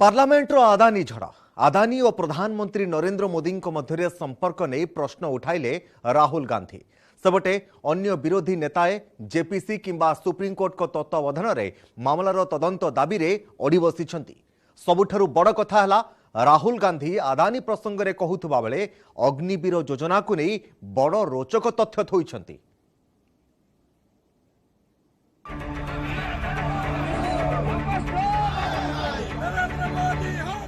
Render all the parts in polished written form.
पार्लियामेंटर आदानी झड़ आदानी और प्रधानमंत्री नरेंद्र मोदी मध्य संपर्क नहीं प्रश्न उठाइले राहुल गांधी सेपटे अन्य विरोधी नेताए जेपीसी किंबा सुप्रीमकोर्ट को तत्वावधान में मामलार तदंत दाबी रे अड़ी बसिछंती। सबुठारु बड़ कथा है राहुल गांधी आदानी प्रसंग में कहूथुबा बेले अग्निवीर योजना को नहीं बड़ रोचक तथ्य थोइछंती।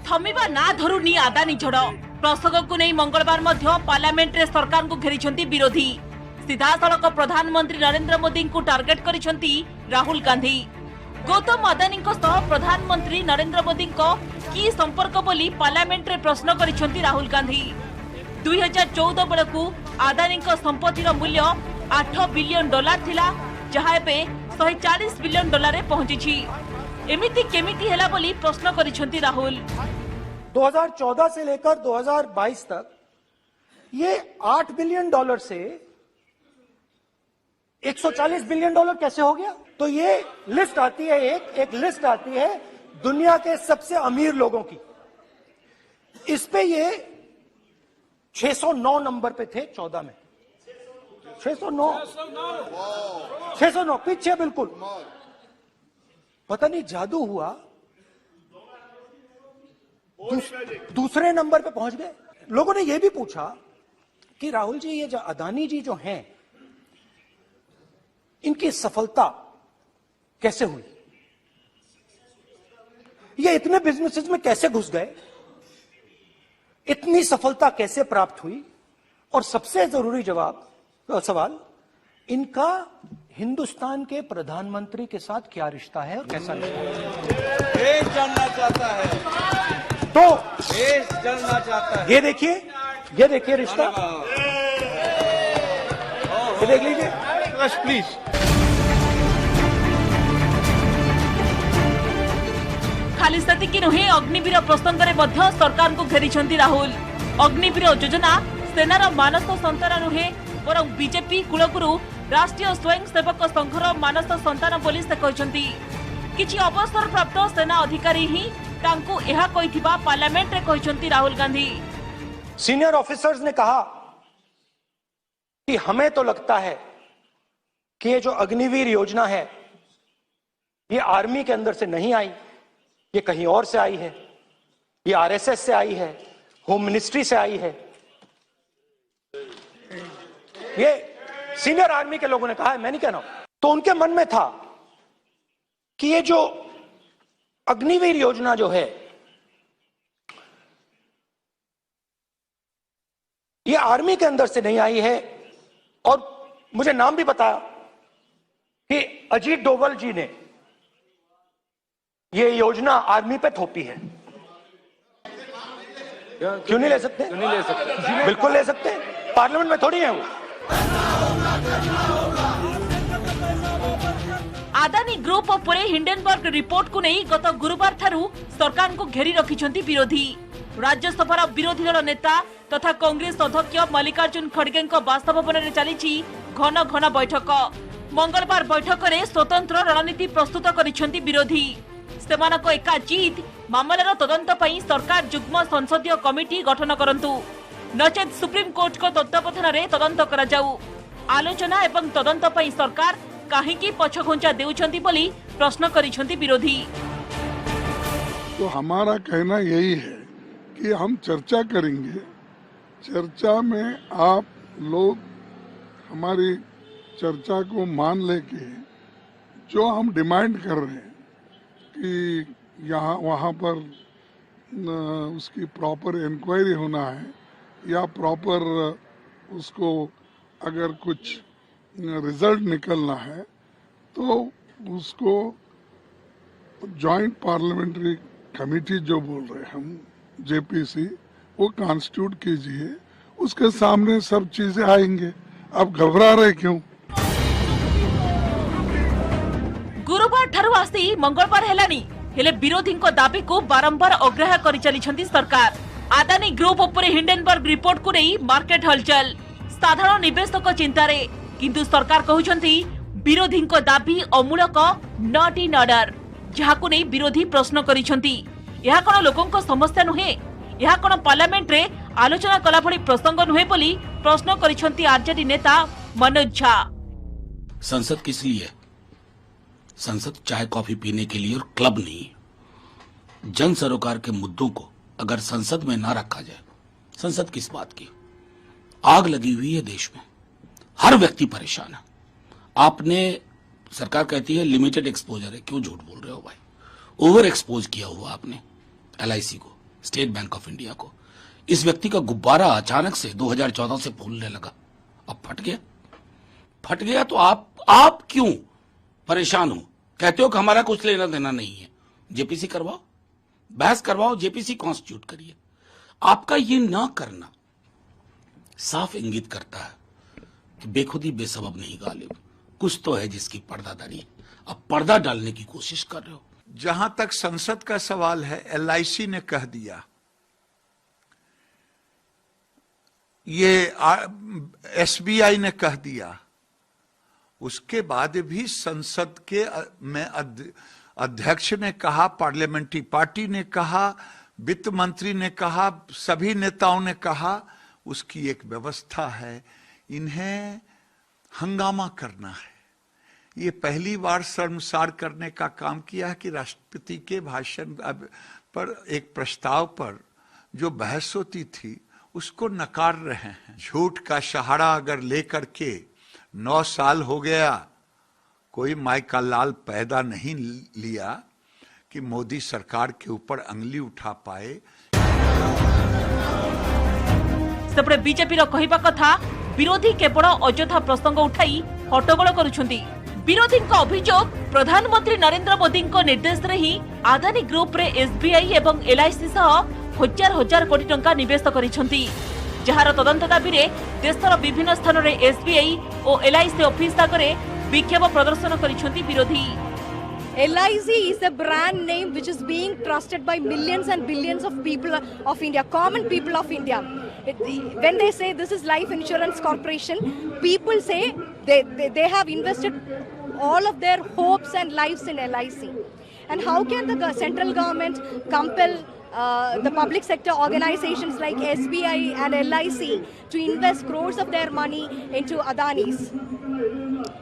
थमिबा ना धरुनी आदानी झड़ प्रसंग को नहीं मंगलवार मध्य पार्लियामेंट रे सरकार को घेरी विरोधी सीधासलख प्रधानमंत्री नरेंद्र मोदी को टार्गेट करिसेंती राहुल गांधी। गौतम आदानी प्रधानमंत्री नरेंद्र मोदी की संपर्क बोली पार्लियामेंट रे प्रश्न करिसेंती राहुल गांधी। 2014 बेलू आदानी संपत्तिर मूल्य $8 बिलियन थिला जहाँ एबे $140 बिलियन पहुंची। एमिति केमिति हैला बोली प्रश्न करिसेंती राहुल। 2014 से लेकर 2022 तक ये $8 बिलियन से $140 बिलियन कैसे हो गया? तो ये लिस्ट आती है, एक लिस्ट आती है दुनिया के सबसे अमीर लोगों की। इस पे ये 609 नंबर पे थे 14 में। 609 पीछे बिल्कुल। पता नहीं जादू हुआ, दूसरे नंबर पे पहुंच गए। लोगों ने यह भी पूछा कि राहुल जी ये जो अदानी जी जो हैं इनकी सफलता कैसे हुई, ये इतने बिजनेसेस में कैसे घुस गए, इतनी सफलता कैसे प्राप्त हुई, और सबसे जरूरी सवाल इनका हिंदुस्तान के प्रधानमंत्री के साथ क्या रिश्ता है और कैसा रिश्ता है, देश जानना चाहता है। तो देश जानना चाहता है। ये देखिए रिश्ता, ये देख लीजिए प्लीज। खाली सेतिकी नुहे अग्निवीर प्रसंग में मध्य सरकार को घेरी राहुल। अग्निवीर योजना सेनार मानस संतान नुहे बरं बीजेपी कुलगुरु राष्ट्रीय स्वयंसेवक संघर मानस संतान बोली से कहते। किछि अवसर प्राप्त सेना अधिकारी ही तांकु एहा कहिथिबा पार्लियामेंट रे कहते राहुल गांधी। सीनियर ऑफिसर्स ने कहा कि हमें तो लगता है कि ये जो अग्निवीर योजना है ये आर्मी के अंदर से नहीं आई, ये कहीं और से आई है, ये आरएसएस से आई है, होम मिनिस्ट्री से आई है। ये सीनियर आर्मी के लोगों ने कहा है, मैं नहीं कह रहा हूं। तो उनके मन में था कि ये जो अग्निवीर योजना जो है ये आर्मी के अंदर से नहीं आई है, और मुझे नाम भी बताया कि अजीत डोवल जी ने ये योजना आर्मी पे थोपी है। क्यों नहीं ले सकते? क्यों नहीं ले सकते? बिल्कुल ले सकते, पार्लियामेंट में थोड़ी है वो। आदानी ग्रुप उपरे हिंडेनबर्ग रिपोर्ट को नहीं गत गुरुवार ठारू सरकार को घेरी रखिछंती विरोधी। राज्यसभार विरोधी दल नेता तथा कांग्रेस अध्यक्ष मल्लिकार्जुन खड़गे बासभवन में चली घन घन बैठक। मंगलवार बैठक में स्वतंत्र रणनीति प्रस्तुत करिसेंती विरोधी। सेमानक एका जीत मामलार तदंत पई सरकार जुग्म संसदीय कमिटी गठन करंतु, नचेत सुप्रीम कोर्ट को तत्वावधान में तदंत करा जाऊ। आलोचना एवं तदंत पई सरकार काहेकि पछघुंचा देउछंती बोली प्रश्न करिसेंती विरोधी। तो हमारा कहना यही है कि हम चर्चा करेंगे, चर्चा में आप लोग हमारी चर्चा को मान लेके जो हम डिमांड कर रहे हैं कि यहाँ वहाँ पर उसकी प्रॉपर इंक्वायरी होना है, या प्रॉपर उसको अगर कुछ रिजल्ट निकलना है तो उसको जॉइंट पार्लियामेंट्री कमेटी जो बोल रहे हैं हम जेपीसी, वो कॉन्स्टिट्यूट कीजिए, उसके सामने सब चीजें आएंगे। आप घबरा रहे क्यों? गुरुवार ठारू आसी मंगलवार हेलानी हेले विरोधी दाबी को बारंबार अग्राह्य करि चलिछंती सरकार। आदानी ग्रुप उपरे हिंडेनबर्ग रिपोर्ट को नहीं मार्केट हलचल, साधारण निवेशक चिंतारे, किंतु सरकार कहउछंती विरोधी दाबी अमूलक नॉट इन ऑर्डर, जहां को नहीं विरोधी प्रश्न करिछंती। यह कोन लोकंक समस्या नुहे, यह कोन पार्लियामेंट रे आलोचना कला भली प्रसंग नुहे बोली प्रश्न करिसंती आरजेडी नेता मनोज झा। संसद किस लिए? संसद चाय कॉफी पीने के लिए और क्लब नहीं। जन सरोकार के मुद्दों को अगर संसद में ना रखा जाए, संसद किस बात की? आग लगी हुई है देश में, हर व्यक्ति परेशान है। आपने, सरकार कहती है लिमिटेड एक्सपोजर है, क्यों झूठ बोल रहे हो भाई? ओवर एक्सपोज किया हुआ आपने LIC को, स्टेट बैंक ऑफ इंडिया को। इस व्यक्ति का गुब्बारा अचानक से 2014 से फूलने लगा, अब फट गया तो आप क्यों परेशान हो? कहते हो कि हमारा कुछ लेना देना नहीं है। जेपीसी करवाओ, बहस करवाओ, जेपीसी कॉन्स्टिट्यूट करिए। आपका ये ना करना साफ इंगित करता है कि बेखुदी बेसबब नहीं गालिब, कुछ तो है जिसकी पर्दादारी अब पर्दा डालने की कोशिश कर रहे हो। जहां तक संसद का सवाल है, LIC ने कह दिया, ये SBI ने कह दिया, उसके बाद भी संसद के में अध्यक्ष ने कहा, पार्लियामेंट्री पार्टी ने कहा, वित्त मंत्री ने कहा, सभी नेताओं ने कहा, उसकी एक व्यवस्था है। इन्हें हंगामा करना है। ये पहली बार शर्मसार करने का काम किया है कि राष्ट्रपति के भाषण पर एक प्रस्ताव पर जो बहस होती थी उसको नकार रहे हैं। झूठ का सहारा अगर लेकर के 9 साल हो गया, कोई माई का लाल पैदा नहीं लिया कि मोदी सरकार के ऊपर अंगली उठा पाए। सेपटे बीजेपी कहवा कथा, विरोधी केवल अଯଥା प्रसंग उठाई हट्टगोल करुछंती। विरोधी अभियोग, प्रधानमंत्री नरेंद्र मोदी निर्देश रे ही आदानी ग्रुप रे SBI एवं LIC सह हजार हजार कोटी टंका निवेश करिछंती, जहार तदंत दाबी रे देशर विभिन्न स्थान रे SBI और LIC ऑफिस आगरे विक्षोभ प्रदर्शन करिछंती विरोधी। LIC is a brand name which is being trusted by millions and billions of people of India, common people of India. When they say this is Life Insurance Corporation, people say they have invested all of their hopes and lives in LIC. And how can the central government compel the public sector organizations like SBI and LIC to invest crores of their money into Adani's?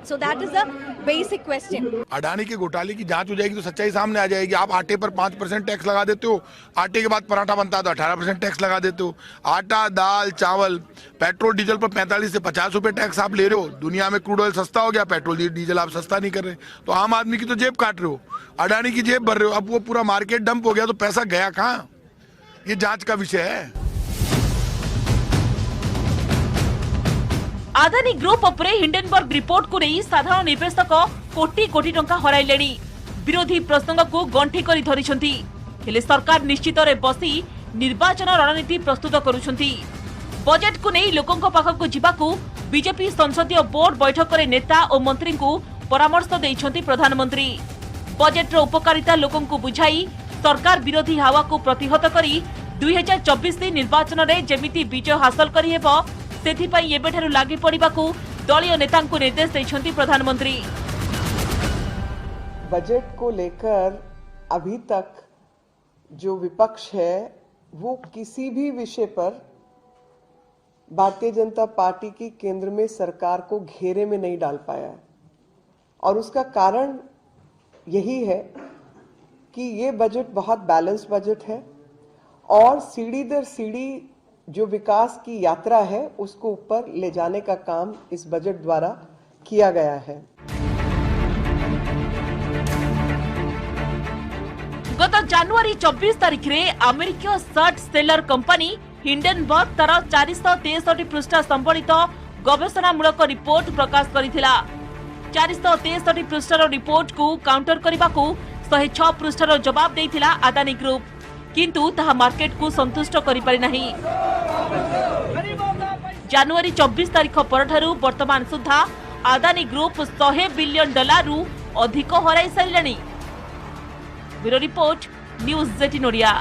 So that is a basic question. Adani के घोटाले की जांच हो जाएगी तो सच्चाई सामने आ जाएगी। आप आटे पर 5% टैक्स लगा देते हो, आटे के बाद पराठा बनता है तो 18% टैक्स लगा देते हो। आटा, दाल, चावल, पेट्रोल डीजल पर 45 से 50 रुपए टैक्स आप ले रहे हो। दुनिया में क्रूड ऑयल सस्ता हो गया, पेट्रोल डीजल आप सस्ता नहीं कर रहे, तो आम आदमी की तो जेब काट रहे हो, अडानी की जेब भर रहे हो। अब वो पूरा मार्केट डंप हो गया तो पैसा गया कहाँ? ये जांच का विषय है। आदानी ग्रुप उपरे हिंडेनबर्ग रिपोर्ट को नहीं साधारण निवेशक कोटी कोटी टंका हराइलेनी। विरोधी प्रसंग को गंठी करी धरिछंती, हेले सरकार निश्चित रे बसी निर्वाचन रणनीति प्रस्तुत करुछंती। बजेट को नहीं लोकंक पाखकु जिबाकू बीजेपी संसदीय बोर्ड बैठक रे नेता और मंत्री को परामर्श दैछंती प्रधानमंत्री। बजेट रो उपकारिता लोकंकु बुझाई सरकार विरोधी हावा को प्रतिहत करी 2024 निर्वाचन रे जेमिति विजय हासिल करी हेबो सेथिपाई एबेठारु लागि पड़िबाकू दलीय नेतांकु निर्देश दैछंती प्रधानमंत्री। बजट को लेकर अभी तक जो विपक्ष है वो किसी भी विषय पर भारतीय जनता पार्टी की केंद्र में सरकार को घेरे में नहीं डाल पाया, और उसका कारण यही है कि ये बजट बहुत बैलेंस्ड बजट है और सीढ़ी दर सीढ़ी जो विकास की यात्रा है उसको ऊपर ले जाने का काम इस बजट द्वारा किया गया है। गत जनवरी 24 तारिख रे अमेरिकीय शर्ट सेलर कंपनी हिंडेनबर्ग तार 463 पृष्ठ संबलित गवेषणामूलक रिपोर्ट प्रकाश करिथिला। 463 पृष्ठर रिपोर्ट को काउंटर करबाकू 106 पृष्ठर जवाब देथिला आदानी ग्रुप, किंतु ताहा मार्केट को संतुष्ट करि पारि नाही। जनवरी 24 तारिख परठारु वर्तमान सुधा आदानी ग्रुप $100 बिलियन रु अधिक हराई सारिलानी। Bureau report, news 18 Odia.